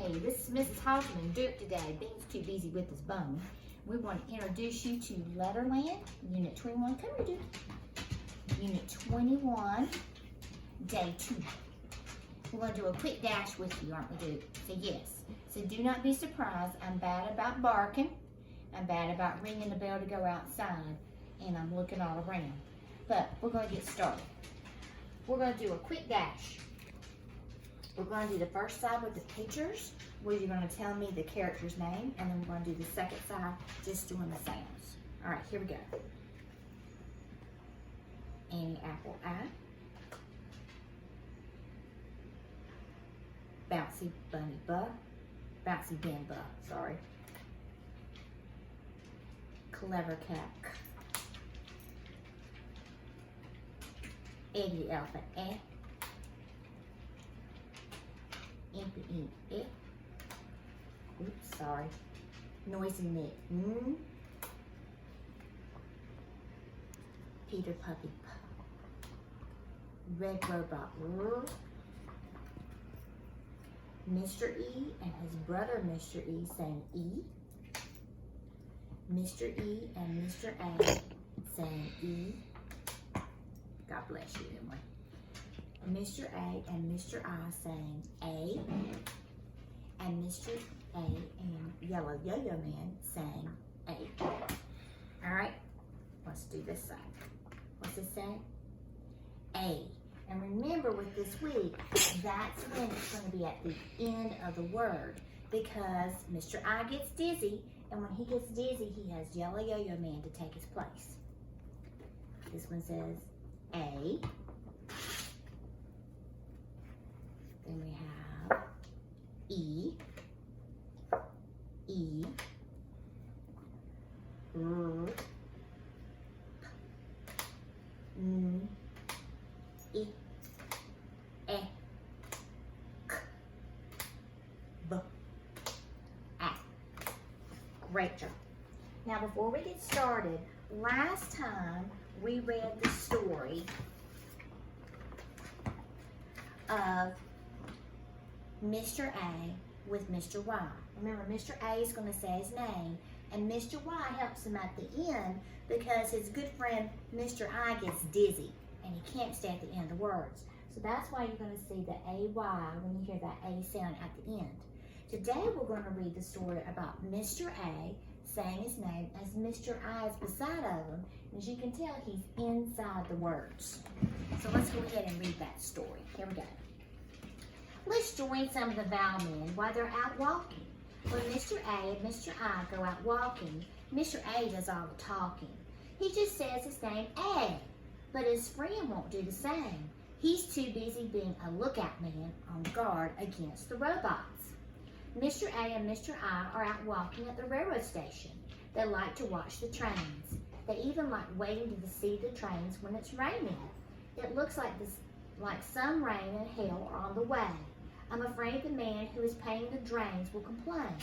Hey, this is Mrs. Halterman Duke today. Bean's too busy with his bone. We want to introduce you to Letterland, Unit 21. Come here, Duke. Unit 21, Day 2. We're going to do a quick dash with you, aren't we, Duke? Say yes. So do not be surprised. I'm bad about barking. I'm bad about ringing the bell to go outside. And I'm looking all around. But we're going to get started. We're going to do a quick dash. We're going to do the first side with the pictures, where you're going to tell me the character's name, and then we're going to do the second side, just doing the sounds. All right, here we go. Annie apple eye. Bouncy bunny butt. Bouncy Ben butt, sorry. Clever cat. Eddie elephant, eh. Impy eh. Oops, sorry. Noisy Nick, Peter Puppy, Red Robot, Mr. E and his brother Mr. E saying E. Mr. E and Mr. A saying E. God bless you, Emily. Mr. A and Mr. I saying A, and Mr. A and Yellow Yo-Yo Man saying A. All right, let's do this side. What's this saying? A. And remember with this week, that's when it's going to be at the end of the word, because Mr. I gets dizzy, and when he gets dizzy, he has Yellow Yo-Yo Man to take his place. This one says A. Then we have E, E, R, N, E, E, K, B, A. Great job. Now before we get started, last time we read the story of Mr. A with Mr. Y. Remember, Mr. A is going to say his name, and Mr. Y helps him at the end because his good friend Mr. I gets dizzy, and he can't stay at the end of the words. So that's why you're going to see the A-Y when you hear that A sound at the end. Today we're going to read the story about Mr. A saying his name as Mr. I is beside of him. As you can tell, he's inside the words. So let's go ahead and read that story. Here we go. Let's join some of the vowel men while they're out walking. When Mr. A and Mr. I go out walking, Mr. A does all the talking. He just says his name A, but his friend won't do the same. He's too busy being a lookout man on guard against the robots. Mr. A and Mr. I are out walking at the railroad station. They like to watch the trains. They even like waiting to see the trains when it's raining. It looks like some rain and hail are on the way. I'm afraid the man who is paying the drains will complain.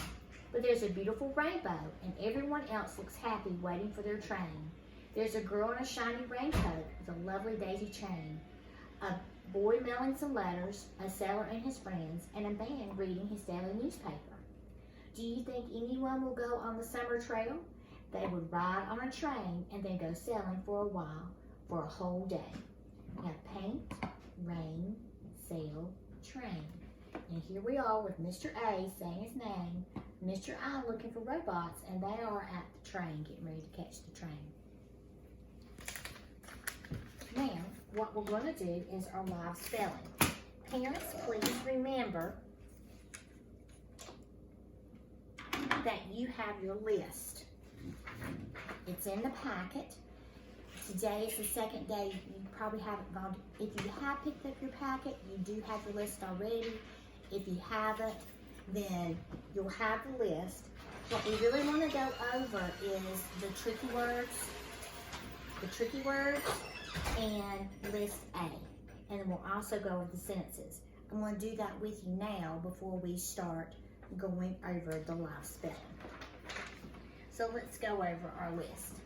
But there's a beautiful rainbow, and everyone else looks happy waiting for their train. There's a girl in a shiny raincoat with a lovely daisy chain, a boy mailing some letters, a sailor and his friends, and a man reading his daily newspaper. Do you think anyone will go on the summer trail? They would ride on a train and then go sailing for a while, for a whole day. We have paint, rain, sail, train. And here we are with Mr. A saying his name, Mr. I looking for robots, and they are at the train, getting ready to catch the train. Now, what we're going to do is our live spelling. Parents, please remember that you have your list. It's in the packet. Today is the second day. You probably haven't gone. If you have picked up your packet, you do have your list already. If you haven't, then you'll have the list. What we really want to go over is the tricky words, and list A. And then we'll also go over the sentences. I'm going to do that with you now before we start going over the live spelling. So let's go over our list.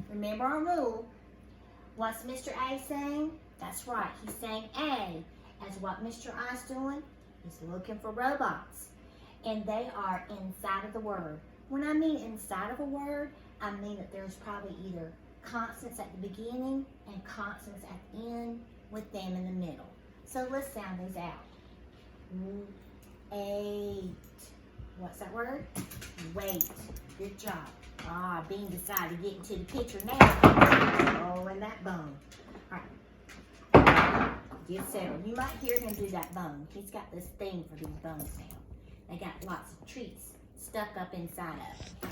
Remember our rule. What's Mr. A saying? That's right, he's saying A. As what Mr. I's doing? is looking for robots. And they are inside of the word. When I mean inside of a word, I mean that there's probably either consonants at the beginning and consonants at the end with them in the middle. So let's sound these out. Eight. What's that word? Wait. Good job. Ah, Bean decided to get into the picture now. Oh, and that bone. All right. Get settled. You might hear him do that bone. He's got this thing for these bones now. They got lots of treats stuck up inside of them.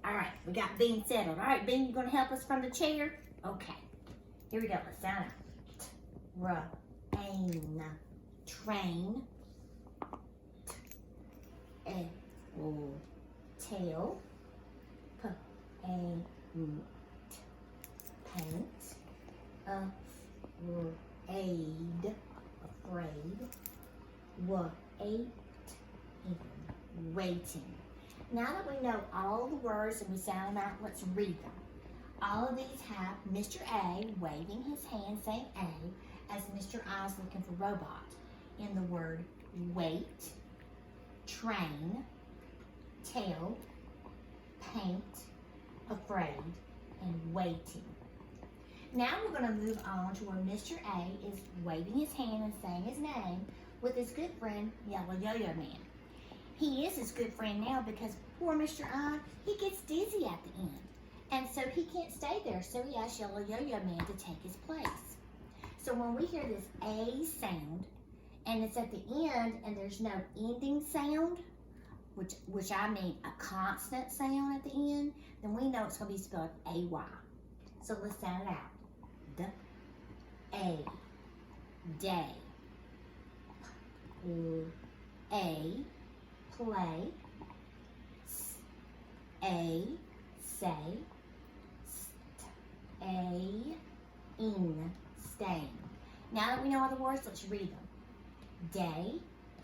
All right, we got Bean settled. All right, Bean, you gonna help us from the chair? Okay. Here we go. Let's sound out. Rain. Train. Tail. Paint. Afraid. Waiting. Now that we know all the words and we sound them out, let's read them. All of these have Mr. A waving his hand saying A as Mr. I is looking for robot in the word wait, train, tail, paint, afraid, and waiting. Now we're going to move on to where Mr. A is waving his hand and saying his name with his good friend, Yellow Yo-Yo Man. He is his good friend now because poor Mr. I, he gets dizzy at the end. And so he can't stay there, so he asks Yellow Yo-Yo Man to take his place. So when we hear this A sound, and it's at the end, and there's no ending sound, which I mean a consonant sound at the end, then we know it's going to be spelled A-Y. So let's sound it out. D-A, day. A, play. A, say. In, stay. Now that we know all the words, let's read them. Day,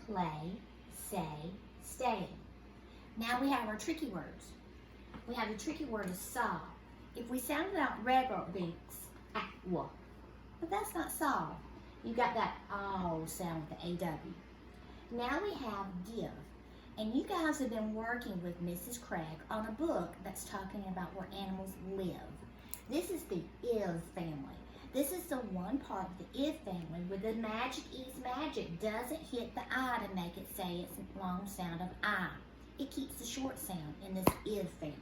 play, say, stay. Now we have our tricky words. We have the tricky word of saw. If we sound it out regular, it would be s-a-w. But that's not saw. You got that aw sound with the A-W. Now we have give. And you guys have been working with Mrs. Craig on a book that's talking about where animals live. This is the if family. This is the one part of the if family where the magic is magic doesn't hit the I to make it say its long sound of I. It keeps the short sound in this if family.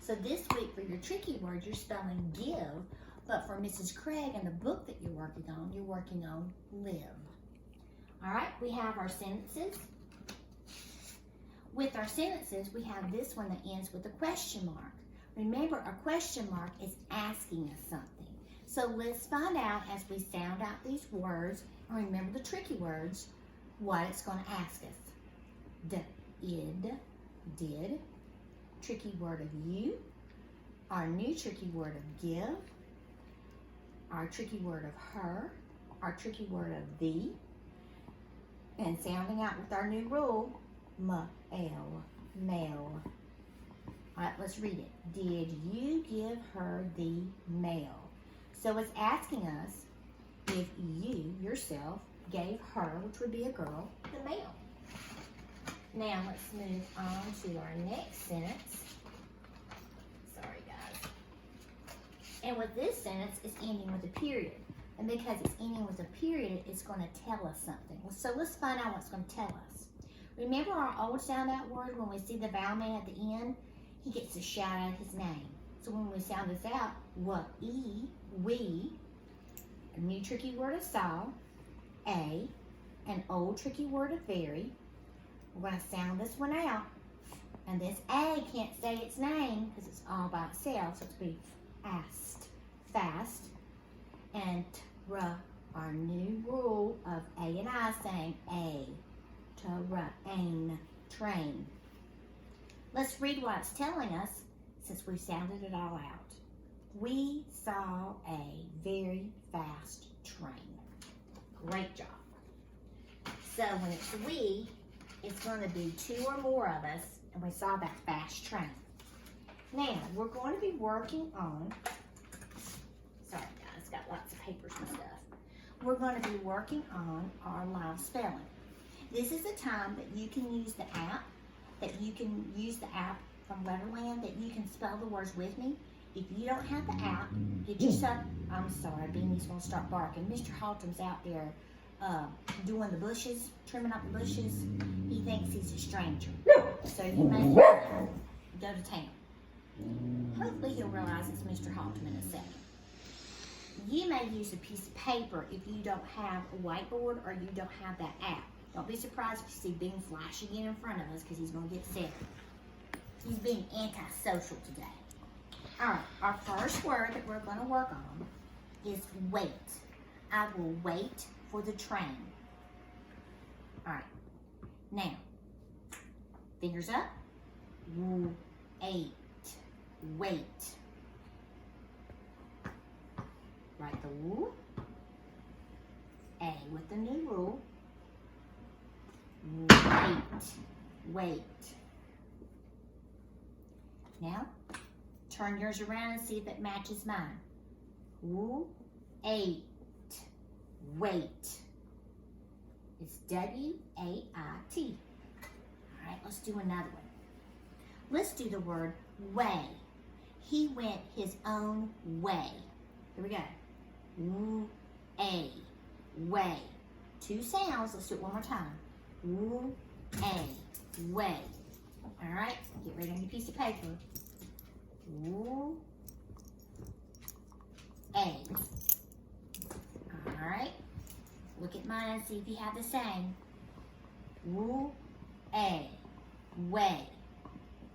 So this week for your tricky word, you're spelling give, but for Mrs. Craig and the book that you're working on live. All right, we have our sentences. With our sentences, we have this one that ends with a question mark. Remember, a question mark is asking us something. So let's find out as we sound out these words, and remember the tricky words, what it's going to ask us. Id, did, tricky word of you, our new tricky word of give, our tricky word of her, our tricky word of thee, and sounding out with our new rule, ma-el, mail. All right, let's read it. Did you give her the mail? So it's asking us if you, yourself, gave her, which would be a girl, the mail. Now let's move on to our next sentence. Sorry, guys. And with this sentence, it's ending with a period. And because it's ending with a period, it's going to tell us something. So let's find out what it's going to tell us. Remember our old sound out word when we see the vowel man at the end? He gets to shout out his name. So when we sound this out, we, a new tricky word of saw, a, an old tricky word of very. We're going to sound this one out. And this A can't say its name because it's all by itself. So it's going to be fast. And our new rule of A and I saying A, train, train. Let's read what it's telling us since we sounded it all out. We saw a very fast train. Great job. So when it's we, it's going to be two or more of us, and we saw that fast train. Now, we're going to be working on, sorry guys, got lots of papers and stuff. We're going to be working on our live spelling. This is a time that you can use the app, from Letterland, that you can spell the words with me. If you don't have the app, get yourself, I'm sorry, Beanie's gonna start barking. Mr. Haltom's out there doing the bushes, trimming up the bushes. He thinks he's a stranger. So you may go to town. Hopefully he'll realize it's Mr. Haltom in a second. You may use a piece of paper if you don't have a whiteboard or you don't have that app. Don't be surprised if you see Bean flashing in front of us because he's going to get sick. He's being antisocial today. All right, our first word that we're going to work on is wait. I will wait for the train. All right, now, fingers up. Wait. Write the woo. A with the new rule. Wait. Now, turn yours around and see if it matches mine. Wait. It's W-A-I-T. All right, let's do another one. Let's do the word way. He went his own way. Here we go. Way. Two sounds. Let's do it one more time. Way. All right, get ready on your piece of paper. All right, look at mine and see if you have the same. Way.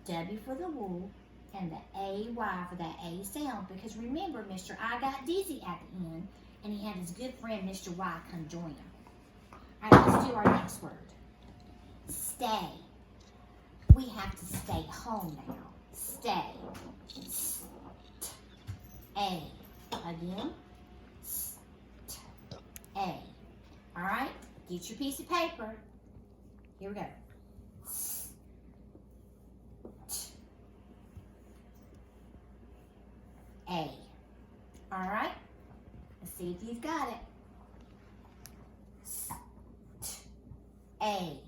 W for the woo, and the A-Y for that A sound. Because remember, Mr. I got dizzy at the end, and he had his good friend, Mr. Y, come join him. All right, let's do our next word. Stay. We have to stay home now. Stay. A. Again. A. All right, get your piece of paper. Here we go. A. All right, let's see if you've got it. A.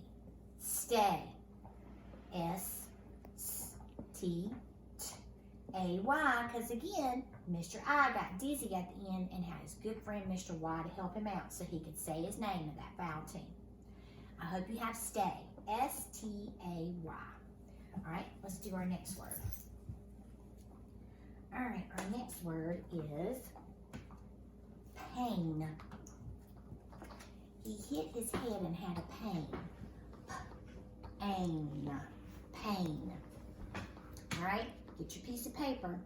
Stay. S-T-A-Y, because again, Mr. I got dizzy at the end and had his good friend Mr. Y to help him out so he could say his name in that vowel team. I hope you have stay. S-T-A-Y. All right, let's do our next word. All right, our next word is pain. He hit his head and had a pain. Pain. All right, get your piece of paper.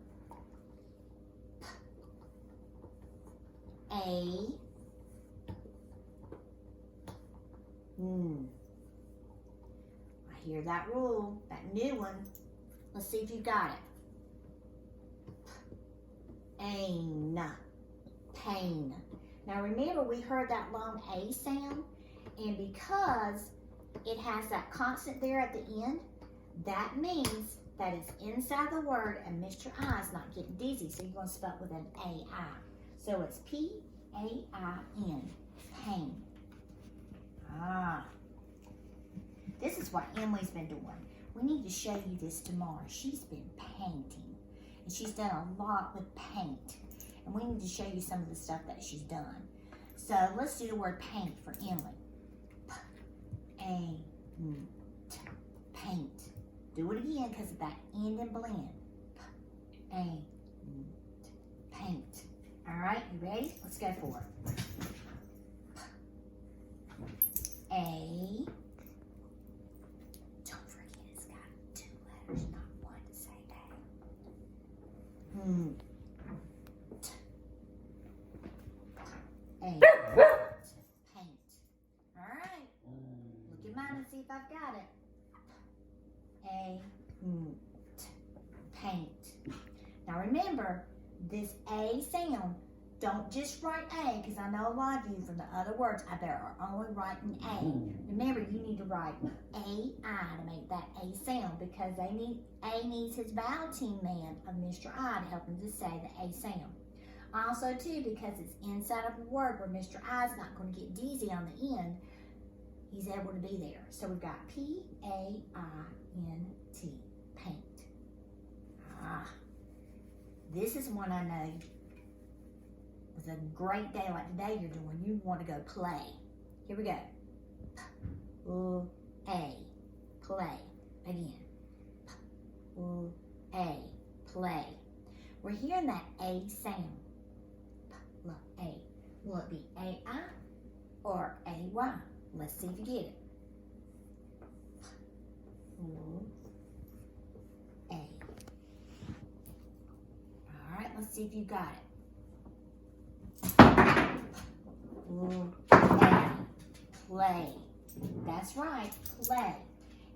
I hear that rule, that new one. Let's see if you got it. Pain. Now remember, we heard that long A sound, and because it has that constant there at the end, that means that it's inside the word and Mr. I is not getting dizzy, so you're going to spell it with an A-I. So it's P-A-I-N, pain. This is what Emily's been doing. We need to show you this tomorrow. She's been painting, and she's done a lot with paint. And we need to show you some of the stuff that she's done. So let's do the word paint for Emily. Paint. Do it again because of that end and blend. Paint. All right, you ready? Let's go for it. A. Don't forget it's got two letters, not one to say that. Paint. All right. Look at mine and see if I've got it. Paint. Now remember, this A sound, don't just write A, because I know a lot of you from the other words out there are only writing A. Remember, you need to write A-I to make that A sound, because A needs his vowel team man of Mr. I to help him to say the A sound. Also, too, because it's inside of a word where Mr. I is not going to get dizzy on the end, he's able to be there. So we've got P-A-I-N-T, paint. This is one I know was a great day like today you're doing. You want to go play. Here we go. P-A, play. Again. P-A, play. We're hearing that A sound. P-A. Will it be A-I or A-Y? Let's see if you get it. A. All right, let's see if you got it. A. Play. That's right, play.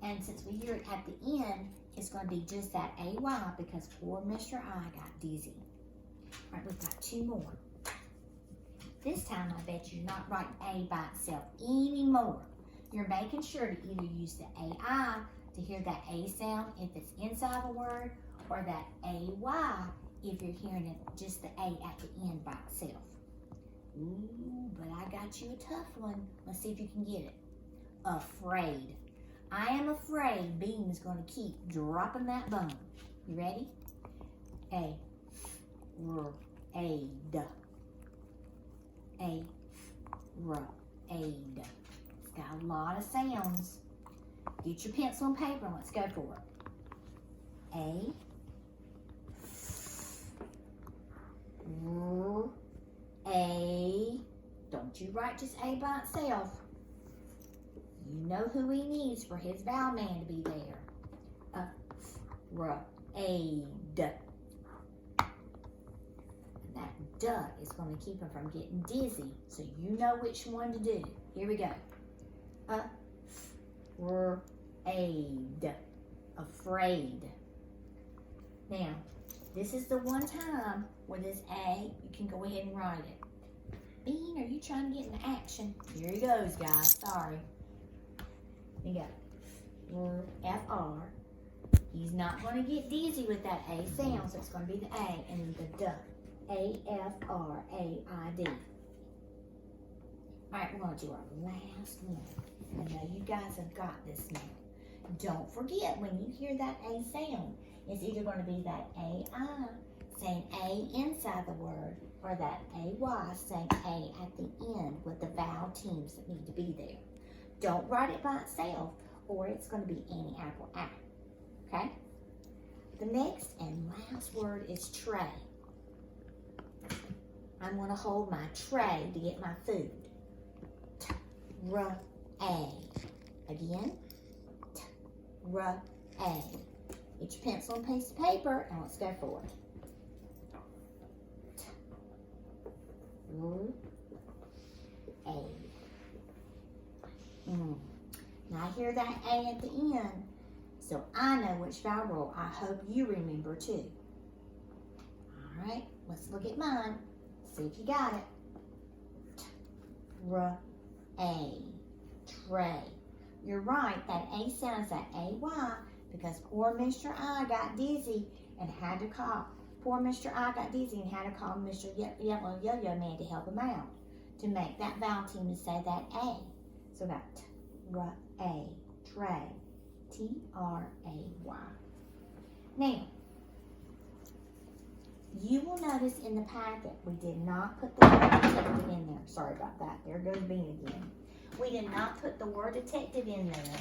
And since we hear it at the end, it's going to be just that A-Y because poor Mr. I got dizzy. All right, we've got two more. This time, I bet you're not writing A by itself anymore. You're making sure to either use the A-I to hear that A sound if it's inside the word, or that A-Y if you're hearing it just the A at the end by itself. Ooh, but I got you a tough one. Let's see if you can get it. Afraid. I am afraid Bean is going to keep dropping that bone. You ready? A-R-A-D. A-R-A-D. It's got a lot of sounds. Get your pencil and paper and let's go for it. A. Don't you write just A by itself. You know who he needs for his vowel man to be there. A-D. That duh is going to keep him from getting dizzy, so you know which one to do. Here we go. Afraid. Afraid. Now, this is the one time where this A, you can go ahead and write it. Bean, are you trying to get into action? Here he goes, guys. Sorry. Here you go. F-R. He's not going to get dizzy with that A sound, so it's going to be the A and then the duh. A-F-R-A-I-D. All right, we're going to do our last one. I know you guys have got this now. Don't forget, when you hear that A sound, it's either going to be that A-I saying A inside the word, or that A-Y saying A at the end with the vowel teams that need to be there. Don't write it by itself, or it's going to be Annie Apple A. Okay? The next and last word is tray. I'm going to hold my tray to get my food. T-R-A. Again. T-R-A. Get your pencil and piece of paper, and let's go for it. T-R-A. Now I hear that A at the end, so I know which vowel roll. I hope you remember too. All right, let's look at mine. See if you got it. T-R-A. Tray. You're right, that A sounds that A-Y because poor Mr. I got dizzy and had to call. Poor Mr. I got dizzy and had to call Mr. Yellow Yo-Yo Man to help him out to make that vowel team to say that A. So that T-R-A. Tray. T-R-A-Y. Now, you will notice in the packet we did not put the word detective in there. Sorry about that. There goes Bean again. We did not put the word detective in there.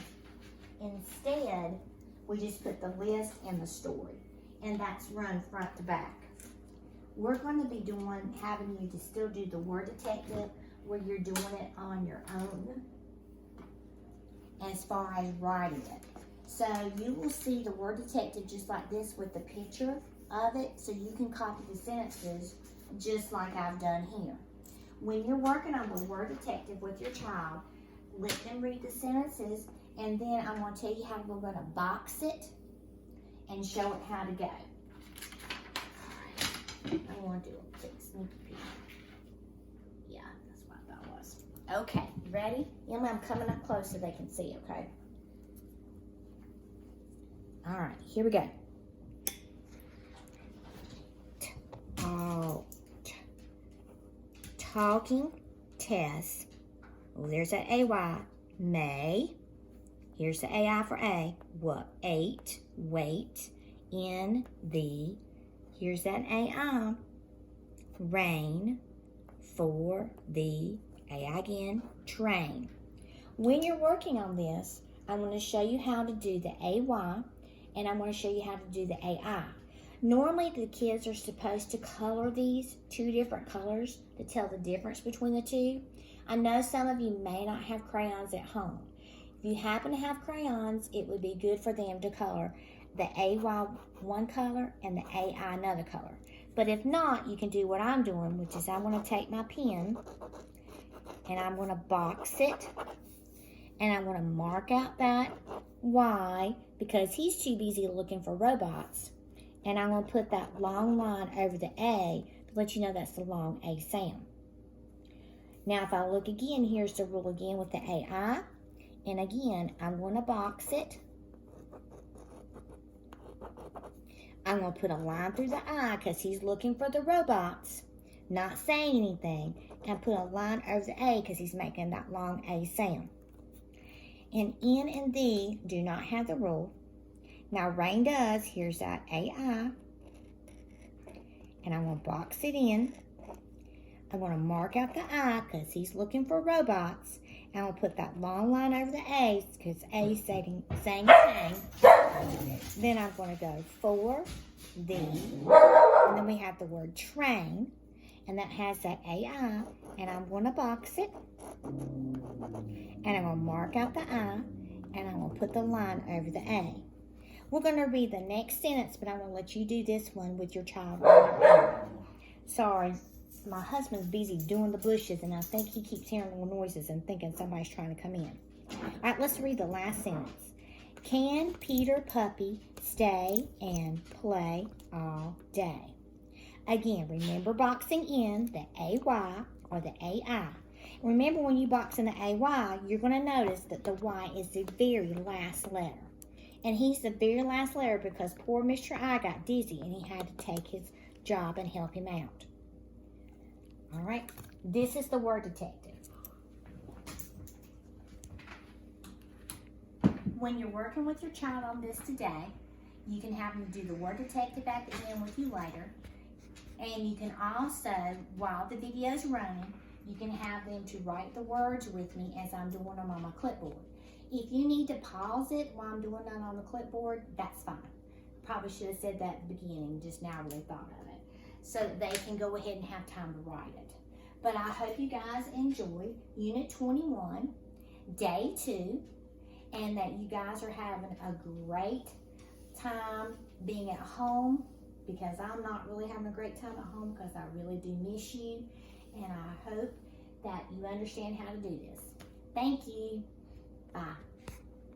Instead, we just put the list and the story. And that's run front to back. We're going to be having you to still do the word detective where you're doing it on your own as far as writing it. So you will see the word detective just like this with the picture of it, so you can copy the sentences just like I've done here. When you're working on the word detective with your child, let them read the sentences, and then I'm going to tell you how we're going to box it and show it how to go. Alright, I want to do a quick sneaky peek. Yeah, that's what I thought it was. Okay, ready? Emma, I'm coming up close so they can see, okay? Alright, here we go. Talking, test. Oh, there's that AY. may. Here's the AI for A. What? Ate, wait, in, the. Here's that AI. Rain, for, the. AI again, train. When you're working on this, I'm going to show you how to do the AY, and I'm going to show you how to do the AI. Normally, the kids are supposed to color these two different colors to tell the difference between the two. I know some of you may not have crayons at home. If you happen to have crayons, it would be good for them to color the AY one color and the AI another color. But if not, you can do what I'm doing, which is I'm going to take my pen and I'm going to box it, and I'm going to mark out that Y because he's too busy looking for robots. And I'm going to put that long line over the A to let you know that's the long A sound. Now, if I look again, here's the rule again with the AI. And again, I'm going to box it. I'm going to put a line through the I because he's looking for the robots, not saying anything. And put a line over the A because he's making that long A sound. And N and the do not have the rule. Now, rain does. Here's that AI. And I'm going to box it in. I'm going to mark out the I because he's looking for robots. And I'm going to put that long line over the A because A is saying thing. Then I'm going to go for, the. And then we have the word train. And that has that AI. And I'm going to box it. And I'm going to mark out the I. And I'm going to put the line over the A. We're going to read the next sentence, but I'm going to let you do this one with your child. Sorry, my husband's busy doing the bushes, and I think he keeps hearing little noises and thinking somebody's trying to come in. All right, let's read the last sentence. Can Peter Puppy stay and play all day? Again, remember boxing in the AY or the AI. Remember when you box in the AY, you're going to notice that the Y is the very last letter. And he's the very last letter because poor Mr. I got dizzy and he had to take his job and help him out. All right, this is the word detective. When you're working with your child on this today, you can have them do the word detective at the end with you later. And you can also, while the video's running, you can have them to write the words with me as I'm doing them on my clipboard. If you need to pause it while I'm doing that on the clipboard, that's fine. Probably should have said that at the beginning, just now really thought of it. So that they can go ahead and have time to write it. But I hope you guys enjoy Unit 21, Day 2, and that you guys are having a great time being at home, because I'm not really having a great time at home because I really do miss you. And I hope that you understand how to do this. Thank you. Bye.